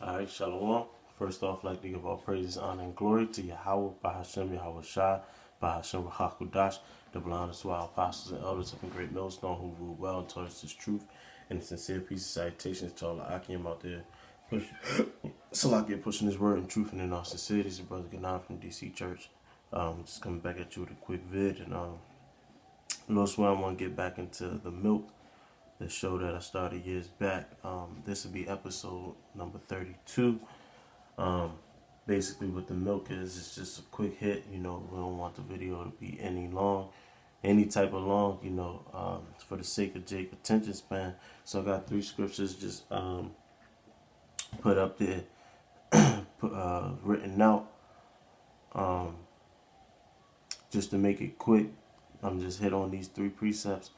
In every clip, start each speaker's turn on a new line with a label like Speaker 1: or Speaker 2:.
Speaker 1: All right, Shalom. First off, I'd like to give all praises, honor, and glory to Yahweh, Bahashem, Yahweh Shai, Bahashem, Hakudash, the blindest to our apostles and elders of the great millstone who rule well and taught us this truth. And a sincere peace and salutations to all the Akim out there pushing his word and truth and in our sincerity. It's your brother Ganan from DC Church. Just coming back at you with a quick vid. And Lord swear I want to get back into the milk, the show that I started years back. This will be episode number 32. Basically what the milk is, it's just a quick hit. We don't want the video to be any type of long, for the sake of Jake's attention span. So I got 3 scriptures just put up there, written out, just to make it quick. I'm just hit on these 3 precepts.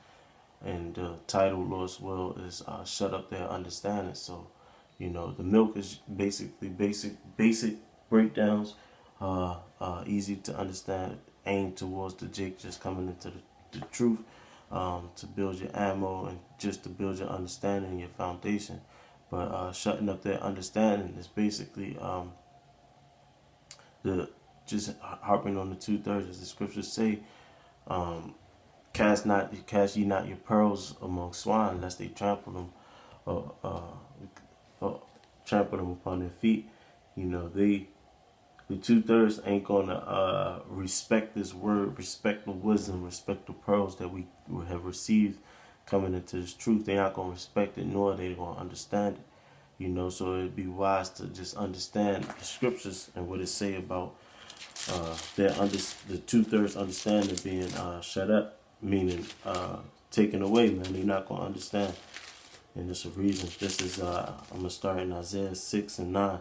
Speaker 1: And the title, Lord's will, is Shut Up Their Understanding. So, the milk is basically basic breakdowns, easy to understand, aimed towards the Jake just coming into the truth, to build your ammo and just to build your understanding and your foundation. But shutting up their understanding is basically just harping on the 2/3, as the scriptures say. Cast ye not your pearls among swine, lest they trample them upon their feet. The 2/3 ain't gonna respect this word, respect the wisdom, respect the pearls that we have received coming into this truth. They're not gonna respect it, nor are they gonna understand it. So it'd be wise to just understand the scriptures and what it say about the 2/3 understanding being shut up. Meaning taken away, man. You're not going to understand. And there's a reason. This is, I'm going to start in Isaiah 6 and 9.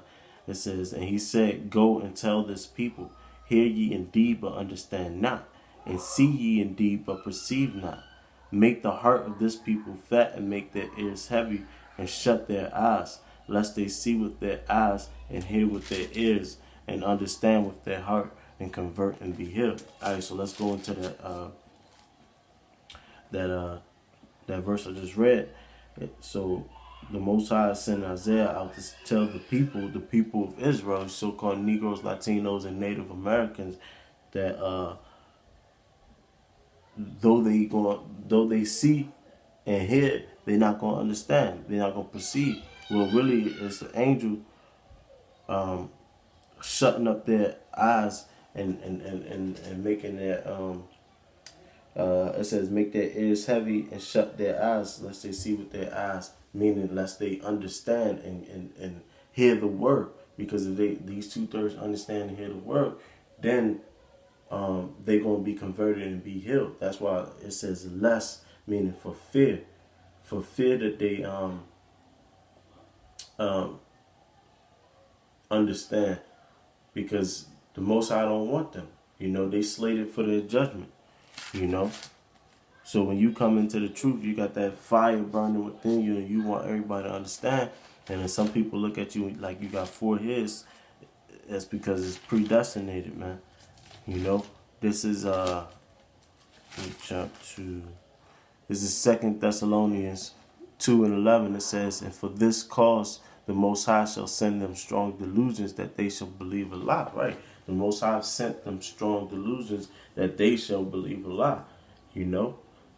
Speaker 1: It says, and he said, go and tell this people, hear ye indeed, but understand not. And see ye indeed, but perceive not. Make the heart of this people fat and make their ears heavy and shut their eyes, lest they see with their eyes and hear with their ears and understand with their heart and convert and be healed. All right, so let's go into that verse I just read. So the Most High sent Isaiah out to tell the people of Israel, so-called Negroes, Latinos, and Native Americans, that though they see and hear, they're not gonna understand. They're not gonna perceive. Well, really, it's the angel shutting up their eyes and making their it says, make their ears heavy and shut their eyes, lest they see with their eyes, meaning lest they understand and hear the word. Because if these 2/3 understand and hear the word, then they're going to be converted and be healed. That's why it says less, meaning for fear that they understand, because the Most High don't want them. They slated for their judgment. So when you come into the truth, you got that fire burning within you, and you want everybody to understand. And then some people look at you like you got 4 heads. That's because it's predestinated, man. This is let me jump to, this is 2 Thessalonians 2 and 11. It says, and for this cause the Most High shall send them strong delusions that they shall believe a lie. Right? The Most High sent them strong delusions that they shall believe a lie.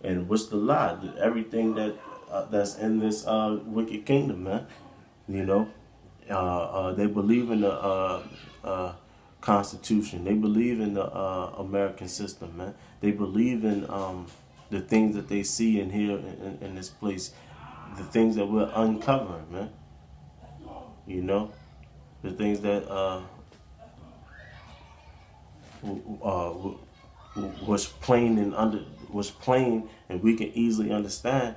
Speaker 1: And what's the lie? Everything that's in this wicked kingdom, man. They believe in the Constitution. They believe in the American system, man. They believe in the things that they see and hear in this place, the things that we're uncovering, man. The things that was plain and we can easily understand.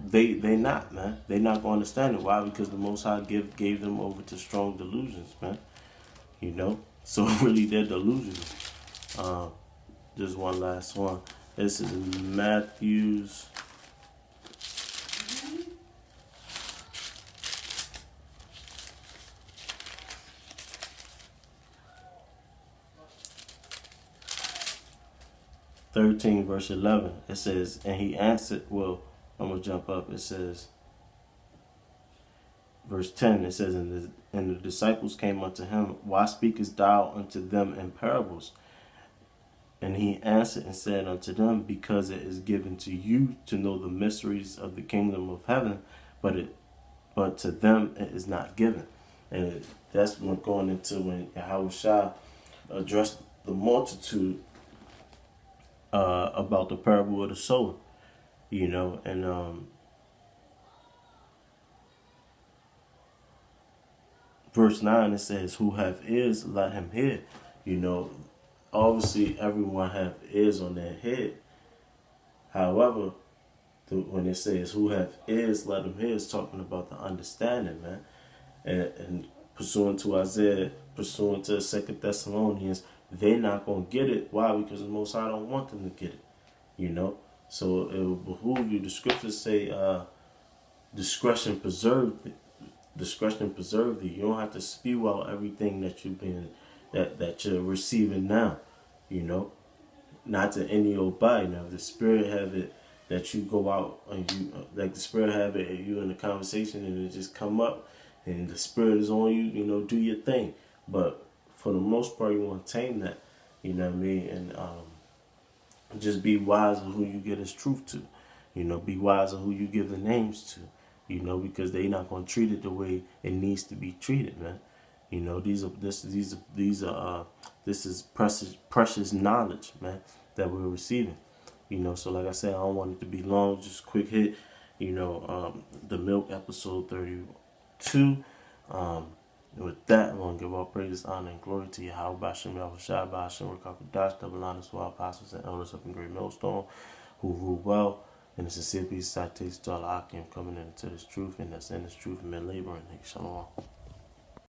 Speaker 1: They not, man. They not gonna understand it. Why? Because the Most High gave them over to strong delusions, man. So really they're delusions. Just one last one. This is Matthew's 13 verse 11. It says, and he answered, well, I'm going to jump up. It says, verse 10, it says, and the disciples came unto him, why speakest thou unto them in parables? And he answered and said unto them, because it is given to you to know the mysteries of the kingdom of heaven, but to them it is not given. And that's what going into when Yahushua addressed the multitude about the parable of the sower, and verse 9, it says, who have ears, let him hear. Obviously everyone have ears on their head. However, when it says who have ears, let him hear, it's talking about the understanding, man. And pursuant to Isaiah, pursuant to 2 Thessalonians, they're not going to get it. Why? Because the Most High don't want them to get it, So it will behoove you. The scriptures say discretion preserved thee. Discretion preserved thee. You don't have to spew out everything that that you're receiving now, Not to any old body. Now, if the Spirit have it that you go out and you, like the Spirit have it, and you in a conversation and it just come up, and the Spirit is on you, do your thing. But for the most part, you want to tame that, you know what I mean? And just be wise of who you get his truth to. Be wise of who you give the names to, because they not going to treat it the way it needs to be treated, man. This is precious knowledge, man, that we're receiving. So like I said, I don't want it to be long, just quick hit. The Milk episode 32. With that, I want to give all praise, honor, and glory to Yahweh Bashem, Yahushua Bashem, Rakakadash, double honors to our apostles and elders up in Great Millstone who rule well. And the sincere peace, citations to Allah Akim coming into this truth, and that's in this truth, and men laboring. Shalom.